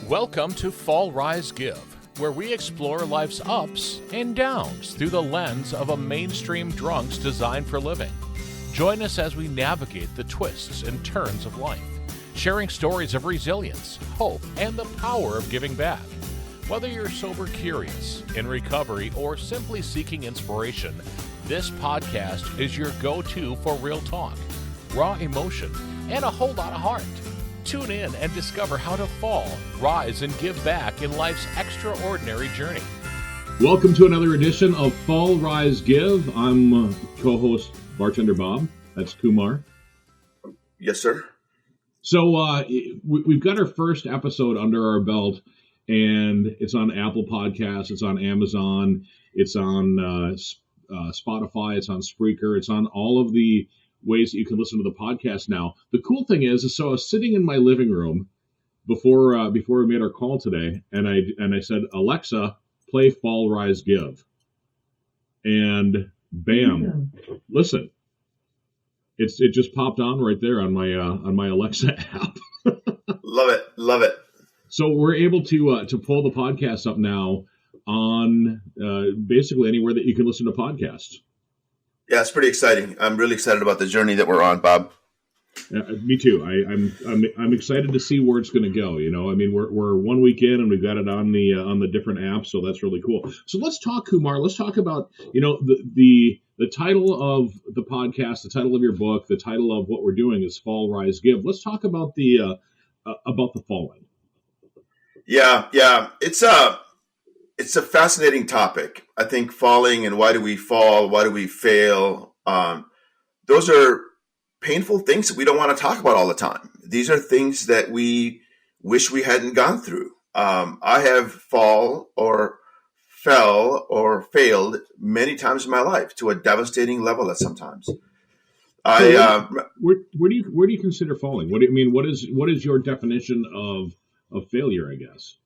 Welcome to Fall, Rise, Give, where we explore life's ups and downs through the lens of a mainstream drunk's design for living. Join us as we navigate the twists and turns of life, sharing stories of resilience, hope, and the power of giving back. Whether you're sober curious, in recovery, or simply seeking inspiration, this podcast is your go-to for real talk, raw emotion, and a whole lot of heart. Tune in and discover how to fall, rise, and give back in life's extraordinary journey. Welcome to another edition of Fall, Rise, Give. I'm co-host Bartender Bob. That's Kumar. Yes, sir. So we've got our first episode under our belt, and it's on Apple Podcasts, it's on Amazon, it's on Spotify, it's on Spreaker, it's on all of the ways that you can listen to the podcast now. The cool thing is, so I was sitting in my living room before we made our call today, and I said, Alexa, play Fall, Rise, Give, and bam, listen, it just popped on right there on my Alexa app. Love it. So we're able to pull the podcast up now on basically anywhere that you can listen to podcasts. Yeah, it's pretty exciting. I'm really excited about the journey that we're on, Bob. Me too. I'm excited to see where it's going to go. You know, I mean, we're 1 week in and we've got it on the different apps, so that's really cool. So let's talk, Kumar. Let's talk about the title of the podcast, the title of your book, the title of what we're doing is Fall, Rise, Give. Let's talk about the falling. Yeah. It's a fascinating topic. I think falling and why do we fall? Why do we fail? Those are painful things that we don't want to talk about all the time. These are things that we wish we hadn't gone through. I have fell or failed many times in my life to a devastating level at sometimes. Where do you consider falling? What do you mean? What is your definition of failure, I guess?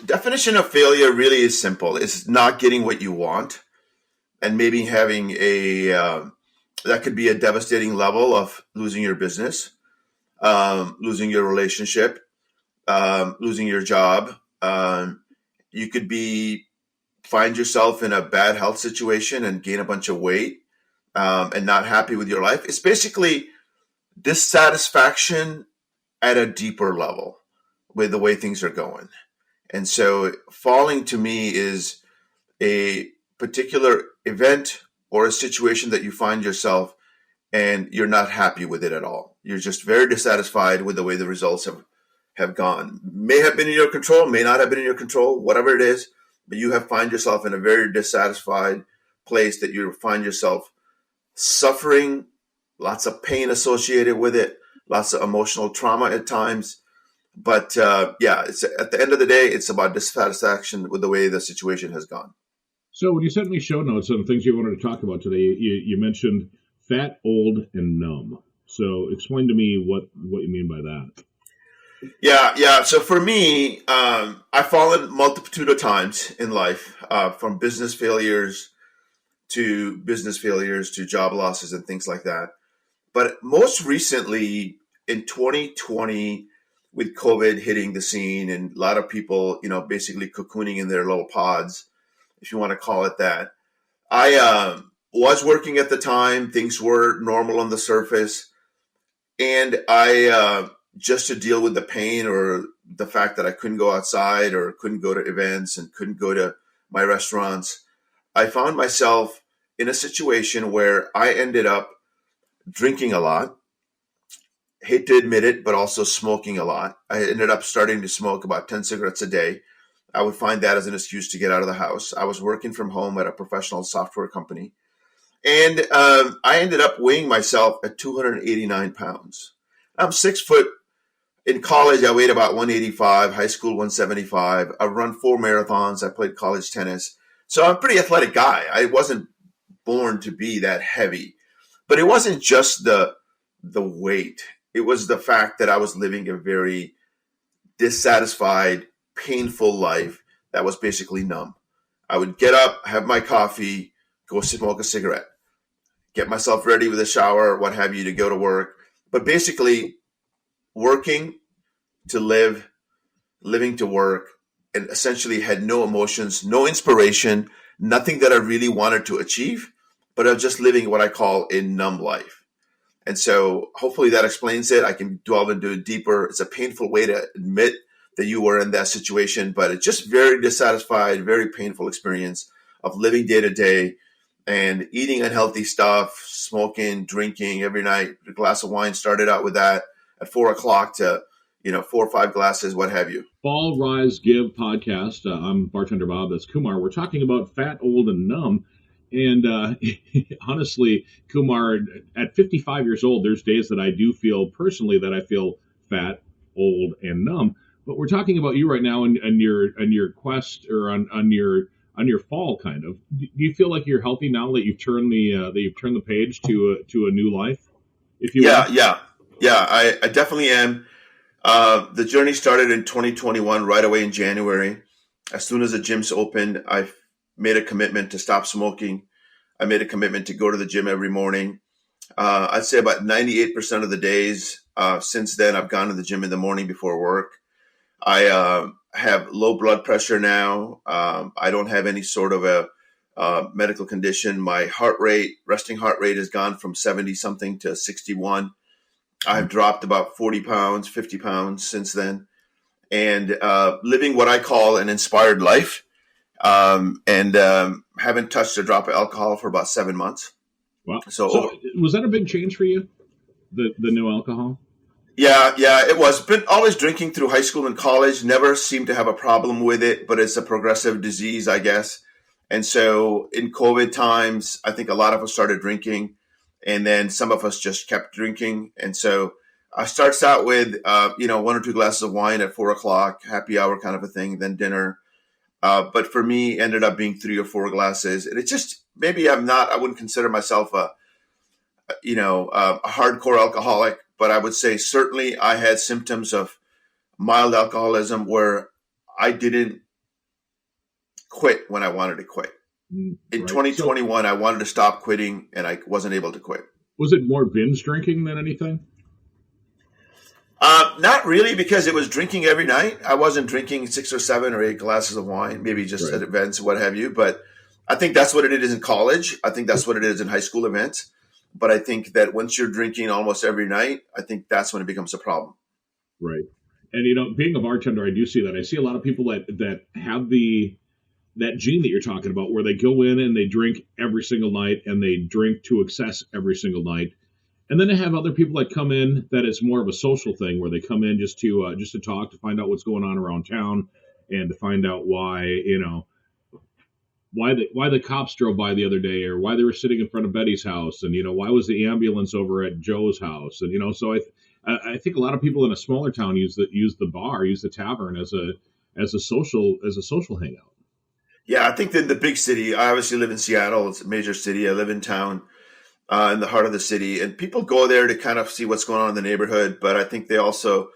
Definition of failure really is simple. It's not getting what you want, and maybe having that could be a devastating level of losing your business, losing your relationship, losing your job. You could find yourself in a bad health situation and gain a bunch of weight, and not happy with your life. It's basically dissatisfaction at a deeper level with the way things are going. And so falling to me is a particular event or a situation that you find yourself and you're not happy with it at all. You're just very dissatisfied with the way the results have gone. May have been in your control, may not have been in your control, whatever it is, but you find yourself in a very dissatisfied place that you find yourself suffering, lots of pain associated with it, lots of emotional trauma at times. But it's at the end of the day, it's about dissatisfaction with the way the situation has gone. So when you sent me show notes on things you wanted to talk about today, you mentioned fat, old, and numb. So explain to me what you mean by that. Yeah. So for me, I've fallen multitude of times in life, from business failures to job losses and things like that. But most recently in 2020, with COVID hitting the scene and a lot of people, basically cocooning in their little pods, if you want to call it that. I was working at the time. Things were normal on the surface. And I, just to deal with the pain or the fact that I couldn't go outside or couldn't go to events and couldn't go to my restaurants, I found myself in a situation where I ended up drinking a lot. Hate to admit it, but also smoking a lot. I ended up starting to smoke about 10 cigarettes a day. I would find that as an excuse to get out of the house. I was working from home at a professional software company. And I ended up weighing myself at 289 pounds. I'm 6 foot. In college, I weighed about 185, high school 175. I've run 4 marathons. I played college tennis. So I'm a pretty athletic guy. I wasn't born to be that heavy. But it wasn't just the weight. It was the fact that I was living a very dissatisfied, painful life that was basically numb. I would get up, have my coffee, go smoke a cigarette, get myself ready with a shower, what have you, to go to work. But basically working to live, living to work, and essentially had no emotions, no inspiration, nothing that I really wanted to achieve, but I was just living what I call a numb life. And so hopefully that explains it. I can delve into it deeper. It's a painful way to admit that you were in that situation, but it's just very dissatisfied, very painful experience of living day to day and eating unhealthy stuff, smoking, drinking every night. A glass of wine, started out with that at 4 o'clock to, 4 or 5 glasses, what have you. Fall, Rise, Give podcast. I'm bartender Bob. That's Kumar. We're talking about fat, old, and numb. And honestly, Kumar, at 55 years old, there's days that I do feel personally that I feel fat, old, and numb. But we're talking about you right now and your quest or on your fall kind of. Do you feel like you're healthy now that you've turned the page to a new life? If you Yeah. I definitely am. The journey started in 2021, right away in January. As soon as the gyms opened, I made a commitment to stop smoking. I made a commitment to go to the gym every morning. I'd say about 98% of the days since then, I've gone to the gym in the morning before work. I have low blood pressure now. I don't have any sort of a medical condition. My resting heart rate has gone from 70 something to 61. I've dropped about 40 pounds, 50 pounds since then, and living what I call an inspired life, and haven't touched a drop of alcohol for about 7 months. Wow. So was that a big change for you, the no alcohol? Yeah, it was. Been always drinking through high school and college, never seemed to have a problem with it, but it's a progressive disease, I guess. And so in COVID times, I think a lot of us started drinking. And then some of us just kept drinking. And so I starts out with, 1 or 2 glasses of wine at 4 o'clock, happy hour kind of a thing, then dinner. But for me, ended up being 3 or 4 glasses. And it's just, maybe I wouldn't consider myself a hardcore alcoholic, but I would say certainly I had symptoms of mild alcoholism where I didn't quit when I wanted to quit. In 2021, I wanted to stop quitting, and I wasn't able to quit. Was it more binge drinking than anything? Not really, because it was drinking every night. I wasn't drinking 6 or 7 or 8 glasses of wine, maybe just at events, what have you. But I think that's what it is in college. I think that's what it is in high school events. But I think that once you're drinking almost every night, I think that's when it becomes a problem. Right. And, being a bartender, I do see that. I see a lot of people that have that gene that you're talking about, where they go in and they drink every single night and they drink to excess every single night. And then I have other people that come in that it's more of a social thing, where they come in just to talk, to find out what's going on around town, and to find out why the cops drove by the other day, or why they were sitting in front of Betty's house, and why was the ambulance over at Joe's house, and so I think a lot of people in a smaller town use the tavern as a social hangout. Yeah, I think that the big city, I obviously live in Seattle. It's a major city. I live in town, in the heart of the city. And people go there to kind of see what's going on in the neighborhood. But I think they also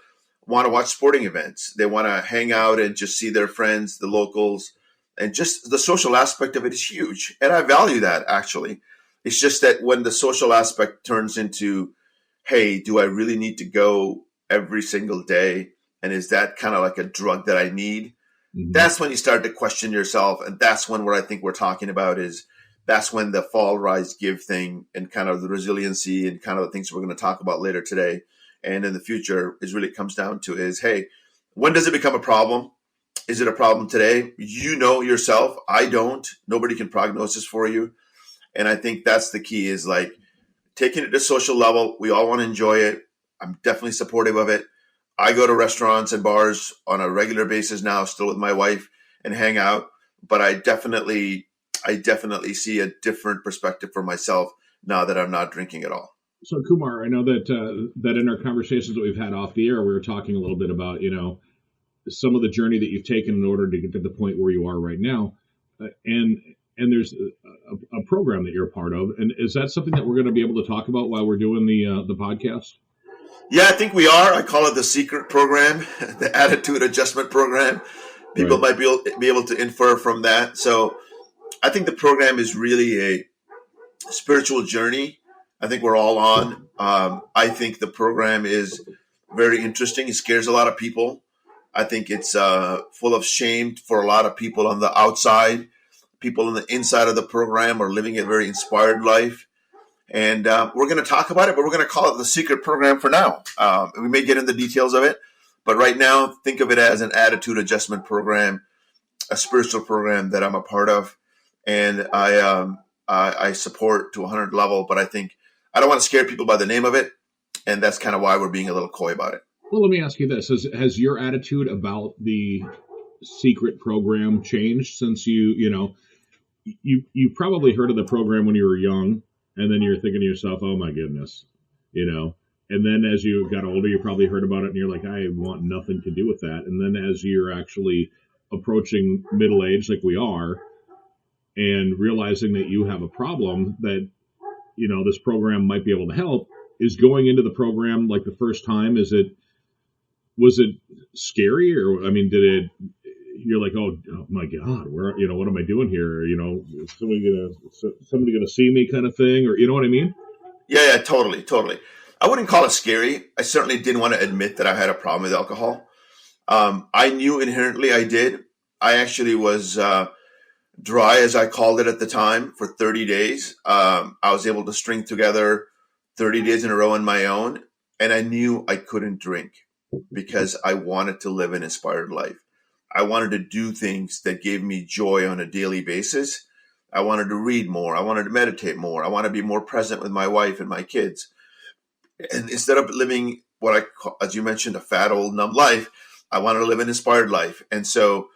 want to watch sporting events. They want to hang out and just see their friends, the locals. And just the social aspect of it is huge. And I value that, actually. It's just that when the social aspect turns into, hey, do I really need to go every single day? And is that kind of like a drug that I need? That's when you start to question yourself. And that's when what I think we're talking about is, that's when the fall, rise, give thing and kind of the resiliency and kind of the things we're going to talk about later today and in the future is really comes down to is, hey, when does it become a problem? Is it a problem today? You know yourself. I don't. Nobody can prognosis for you. And I think that's the key, is like taking it to social level. We all want to enjoy it. I'm definitely supportive of it. I go to restaurants and bars on a regular basis now, still with my wife, and hang out. But I definitely see a different perspective for myself now that I'm not drinking at all. So Kumar, I know that in our conversations that we've had off the air, we were talking a little bit about, some of the journey that you've taken in order to get to the point where you are right now. And there's a program that you're a part of. And is that something that we're going to be able to talk about while we're doing the podcast? Yeah, I think we are. I call it the secret program, the attitude adjustment program. People might be able to infer from that. So I think the program is really a spiritual journey. I think we're all on. I think the program is very interesting. It scares a lot of people. I think it's full of shame for a lot of people on the outside. People on the inside of the program are living a very inspired life. And we're going to talk about it, but we're going to call it the secret program for now. We may get into the details of it, but right now, think of it as an attitude adjustment program, a spiritual program that I'm a part of. And I support to 100 level, but I think I don't want to scare people by the name of it. And that's kind of why we're being a little coy about it. Well, let me ask you this. Has your attitude about the secret program changed since you probably heard of the program when you were young, and then you're thinking to yourself, oh my goodness, and then as you got older, you probably heard about it and you're like, I want nothing to do with that. And then as you're actually approaching middle age like we are and realizing that you have a problem that, this program might be able to help, is going into the program like the first time, was it scary, or you're like, oh my God, where, what am I doing here? Is somebody gonna see me, kind of thing, or you know what I mean? Yeah, totally. I wouldn't call it scary. I certainly didn't want to admit that I had a problem with alcohol. I knew inherently I did. I actually was dry, as I called it at the time, for 30 days. I was able to string together 30 days in a row on my own, and I knew I couldn't drink because I wanted to live an inspired life. I wanted to do things that gave me joy on a daily basis. I wanted to read more. I wanted to meditate more. I want to be more present with my wife and my kids. And instead of living what I call, as you mentioned, a fat old numb life, I wanted to live an inspired life. And so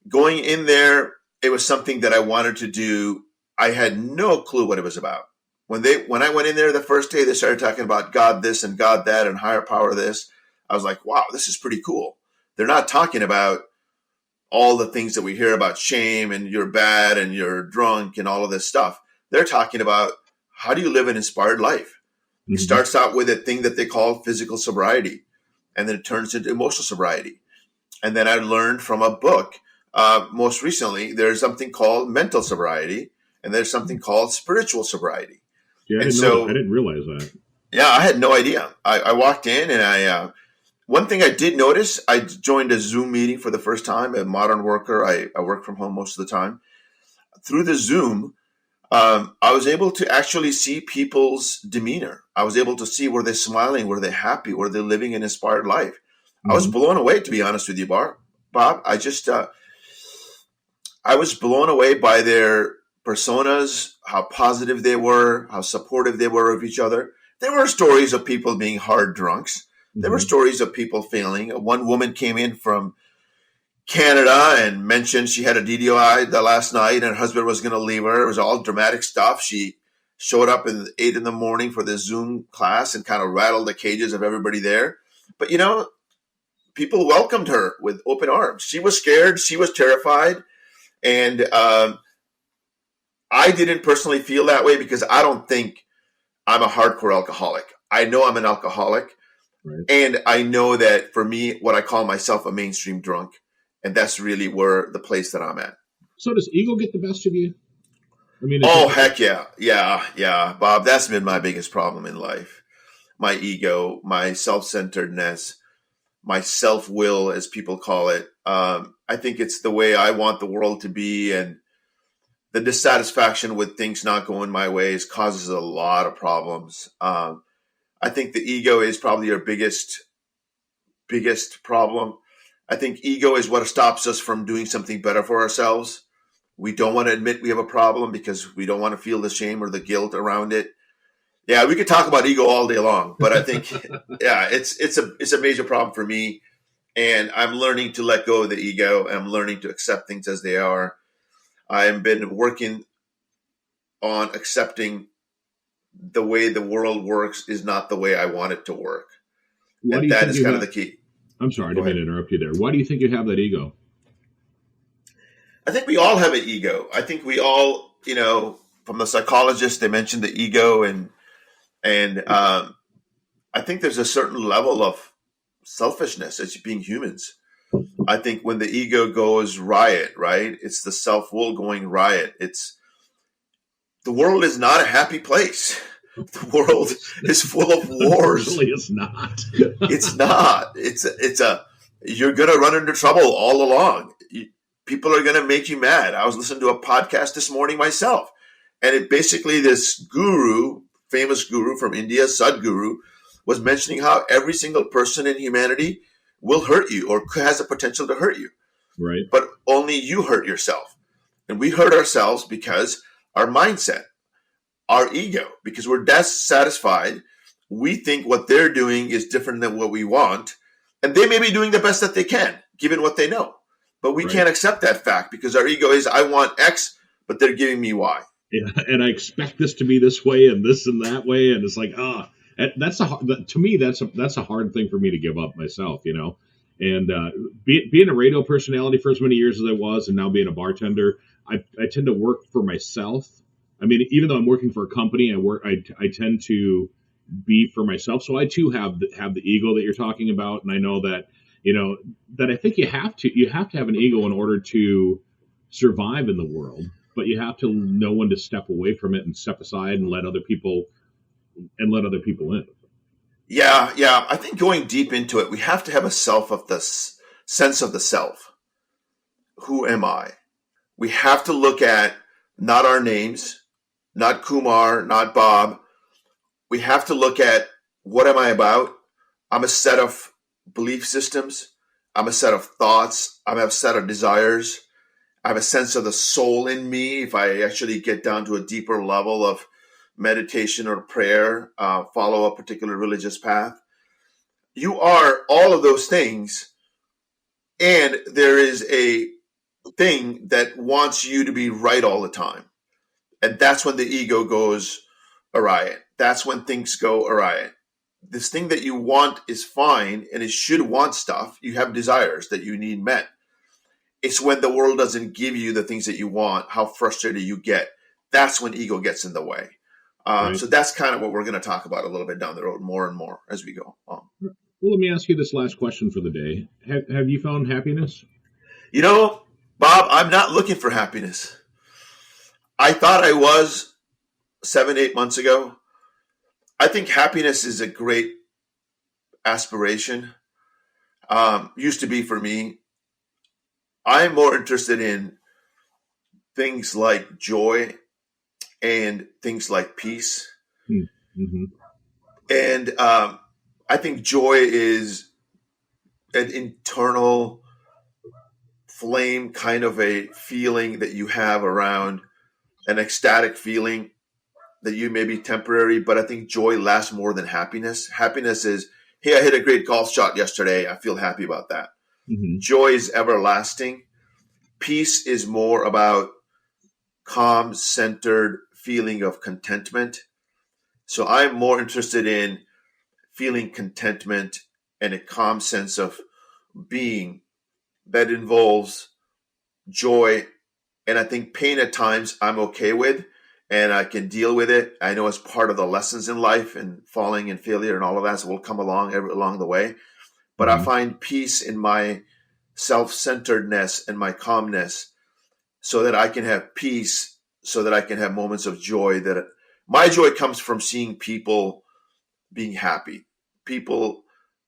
going in there, it was something that I wanted to do. I had no clue what it was about. When I went in there the first day, they started talking about God this and God that and higher power this. I was like, wow, this is pretty cool. They're not talking about all the things that we hear about shame and you're bad and you're drunk and all of this stuff. They're talking about how do you live an inspired life? Mm-hmm. It starts out with a thing that they call physical sobriety, and then it turns into emotional sobriety. And then I learned from a book, most recently, there's something called mental sobriety, and there's something called spiritual sobriety. Yeah, I didn't realize that. Yeah, I had no idea. I walked in and one thing I did notice, I joined a Zoom meeting for the first time. A modern worker, I work from home most of the time. Through the Zoom, I was able to actually see people's demeanor. I was able to see, were they smiling? Were they happy? Were they living an inspired life? Mm-hmm. I was blown away, to be honest with you, Bob. I was blown away by their personas, how positive they were, how supportive they were of each other. There were stories of people being hard drunks. There were stories of people failing. One woman came in from Canada and mentioned she had a DDI the last night and her husband was going to leave her. It was all dramatic stuff. She showed up at 8 a.m. for the Zoom class and kind of rattled the cages of everybody there. But, people welcomed her with open arms. She was scared. She was terrified. And I didn't personally feel that way because I don't think I'm a hardcore alcoholic. I know I'm an alcoholic. Right. And I know that for me, what I call myself a mainstream drunk, and that's really where the place that I'm at. So does ego get the best of you? Heck yeah. Yeah, Bob, that's been my biggest problem in life. My ego, my self-centeredness, my self-will, as people call it. I think it's the way I want the world to be, and the dissatisfaction with things not going my ways causes a lot of problems. I think the ego is probably our biggest problem. I think ego is what stops us from doing something better for ourselves. We don't want to admit we have a problem because we don't want to feel the shame or the guilt around it. Yeah, we could talk about ego all day long, but I think, yeah, it's a major problem for me. And I'm learning to let go of the ego. I'm learning to accept things as they are. I've been working on accepting the way the world works is not the way I want it to work. And that is kind of the key. I'm sorry, I didn't mean to interrupt you there. Why do you think you have that ego? I think we all have an ego. I think we all, from the psychologists, they mentioned the ego, and I think there's a certain level of selfishness as being humans. I think when the ego goes riot, right? It's the self-will going riot. The world is not a happy place. The world is full of wars. Actually, it's not. It's not. It's you're going to run into trouble all along. People are going to make you mad. I was listening to a podcast this morning myself, and it basically, this guru, famous guru from India, Sadhguru, was mentioning how every single person in humanity will hurt you or has the potential to hurt you. Right. But only you hurt yourself. And we hurt ourselves because our mindset, our ego, because we're dissatisfied. We think what they're doing is different than what we want. And they may be doing the best that they can, given what they know. But we can't accept that fact because our ego is, I want X, but they're giving me Y. Yeah, and I expect this to be this way and this and that way. And it's like, to me, that's a hard thing for me to give up myself, you know. And being a radio personality for as many years as I was, and now being a bartender, I tend to work for myself. I mean, even though I'm working for a company, I tend to be for myself. So I too have the ego that you're talking about, and I know that, you know, that I think you have to have an ego in order to survive in the world, but you have to know when to step away from it and step aside and let other people in. Yeah. I think going deep into it, we have to have a sense of the self. Who am I? We have to look at not our names, not Kumar, not Bob. We have to look at, what am I about? I'm a set of belief systems. I'm a set of thoughts. I'm a set of desires. I have a sense of the soul in me. If I actually get down to a deeper level of meditation or prayer, follow a particular religious path, you are all of those things. And there is a thing that wants you to be right all the time. And that's when the ego goes awry. That's when things go awry. This thing that you want is fine, and it should want stuff. You have desires that you need met. It's when the world doesn't give you the things that you want, how frustrated you get. That's when ego gets in the way. Right. So that's kind of what we're going to talk about a little bit down the road, more and more as we go on. Well, let me ask you this last question for the day. Have you found happiness? You know, Bob, I'm not looking for happiness. I thought I was 7-8 months ago. I think happiness is a great aspiration. Used to be for me. I'm more interested in things like joy and things like peace. Mm-hmm. And I think joy is an internal flame, kind of a feeling that you have around, an ecstatic feeling that you may be temporary, but I think joy lasts more than happiness. Happiness is, hey, I hit a great golf shot yesterday. I feel happy about that. Mm-hmm. Joy is everlasting. Peace is more about calm, centered feeling of contentment. So I'm more interested in feeling contentment and a calm sense of being that involves joy. And I think pain at times I'm okay with, and I can deal with it. I know it's part of the lessons in life, and falling and failure and all of that, so will come along the way. But I find peace in my self-centeredness and my calmness, so that I can have peace, so that I can have moments of joy. That my joy comes from seeing people being happy, people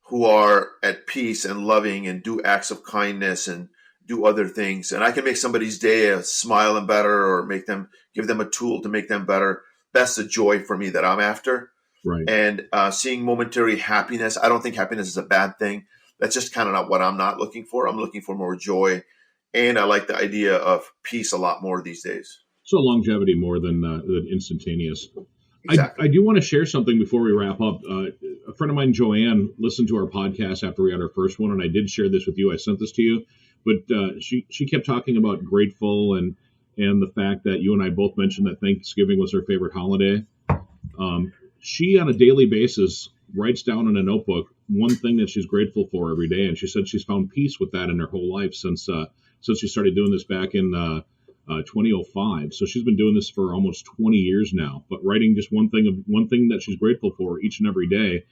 who are at peace and loving and do acts of kindness and do other things. And I can make somebody's day a smile and better, or give them a tool to make them better. That's the joy for me that I'm after. Right. And seeing momentary happiness. I don't think happiness is a bad thing. That's just kind of not what I'm not looking for. I'm looking for more joy. And I like the idea of peace a lot more these days. So longevity more than instantaneous. Exactly. I do want to share something before we wrap up. A friend of mine, Joanne, listened to our podcast after we had our first one, and I did share this with you. I sent this to you. But she kept talking about grateful and the fact that you and I both mentioned that Thanksgiving was her favorite holiday. She, on a daily basis, writes down in a notebook one thing that she's grateful for every day, and she said she's found peace with that in her whole life since she started doing this back in 2005. So she's been doing this for almost 20 years now, but writing just one thing that she's grateful for each and every day,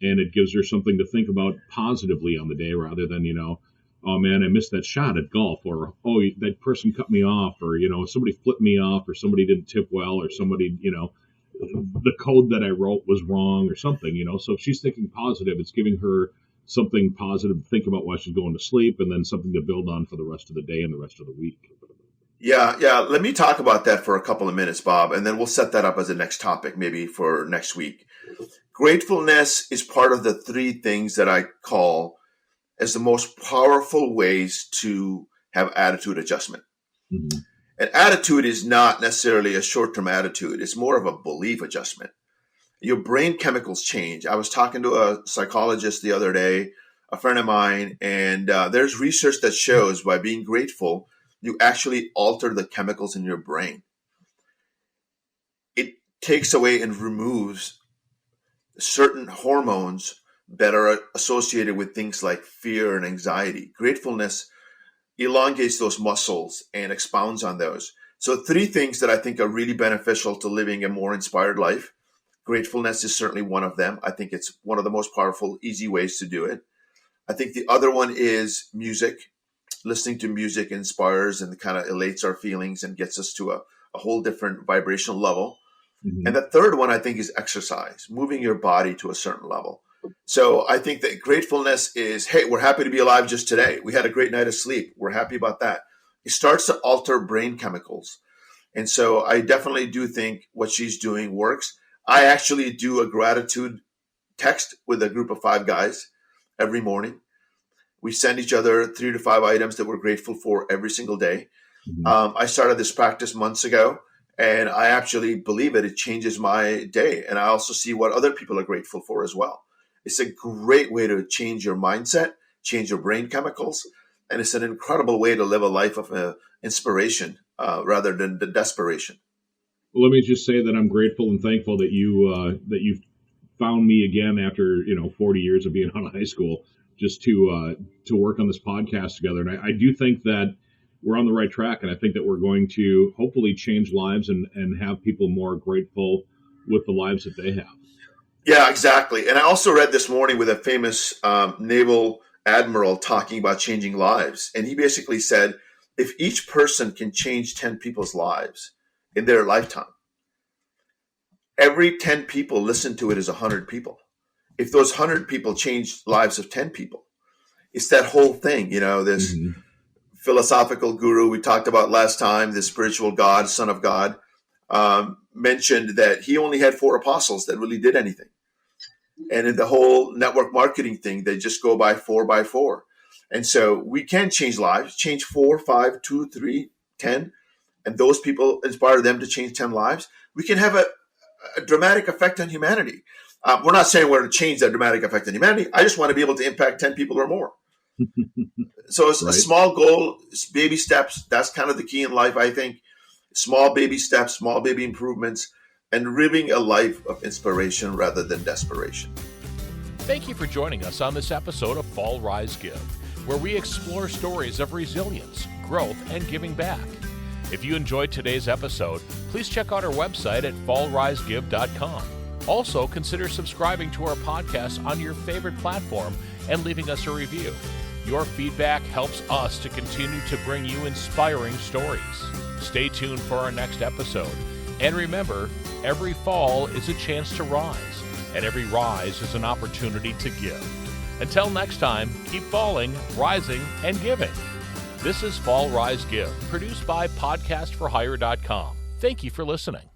and it gives her something to think about positively on the day, rather than, you know, oh man, I missed that shot at golf, or oh, that person cut me off, or, you know, somebody flipped me off, or somebody didn't tip well, or somebody, you know, the code that I wrote was wrong or something, you know. So if she's thinking positive, it's giving her something positive to think about while she's going to sleep, and then something to build on for the rest of the day and the rest of the week. Yeah. Let me talk about that for a couple of minutes, Bob, and then we'll set that up as a next topic, maybe for next week. Gratefulness is part of the 3 things that I call as the most powerful ways to have attitude adjustment. Mm-hmm. And attitude is not necessarily a short-term attitude. It's more of a belief adjustment. Your brain chemicals change. I was talking to a psychologist the other day, a friend of mine, and there's research that shows by being grateful, you actually alter the chemicals in your brain. It takes away and removes certain hormones that are associated with things like fear and anxiety. Gratefulness elongates those muscles and expounds on those. So 3 things that I think are really beneficial to living a more inspired life. Gratefulness is certainly one of them. I think it's one of the most powerful, easy ways to do it. I think the other one is music. Listening to music inspires and kind of elates our feelings and gets us to a whole different vibrational level. Mm-hmm. And the third one, I think, is exercise, moving your body to a certain level. So I think that gratefulness is, hey, we're happy to be alive just today. We had a great night of sleep. We're happy about that. It starts to alter brain chemicals. And so I definitely do think what she's doing works. I actually do a gratitude text with a group of 5 guys every morning. We send each other 3 to 5 items that we're grateful for every single day. Mm-hmm. I started this practice months ago, and I actually believe it. It changes my day. And I also see what other people are grateful for as well. It's a great way to change your mindset, change your brain chemicals, and it's an incredible way to live a life of inspiration rather than the desperation. Well, let me just say that I'm grateful and thankful that you found me again after 40 years of being out of high school, just to work on this podcast together. And I do think that we're on the right track, and I think that we're going to hopefully change lives and have people more grateful with the lives that they have. Yeah, exactly. And I also read this morning with a famous naval admiral talking about changing lives. And he basically said, if each person can change 10 people's lives in their lifetime, every 10 people listen to it as 100 people. If those 100 people change lives of 10 people, it's that whole thing, this Mm-hmm. philosophical guru we talked about last time, the spiritual God, Son of God, mentioned that he only had 4 apostles that really did anything. And in the whole network marketing thing, they just go by 4 by 4. And so we can change lives, change 4, 5, 2, 3, 10. And those people inspire them to change 10 lives. We can have a dramatic effect on humanity. We're not saying we're going to change that dramatic effect on humanity. I just want to be able to impact 10 people or more. So it's Right. a small goal, it's baby steps. That's kind of the key in life, I think. Small baby steps, small baby improvements, and living a life of inspiration rather than desperation. Thank you for joining us on this episode of Fall, Rise, Give, where we explore stories of resilience, growth, and giving back. If you enjoyed today's episode, please check out our website at fallrisegive.com. Also, consider subscribing to our podcast on your favorite platform and leaving us a review. Your feedback helps us to continue to bring you inspiring stories. Stay tuned for our next episode. And remember, every fall is a chance to rise, and every rise is an opportunity to give. Until next time, keep falling, rising, and giving. This is Fall, Rise, Give, produced by podcastforhire.com. Thank you for listening.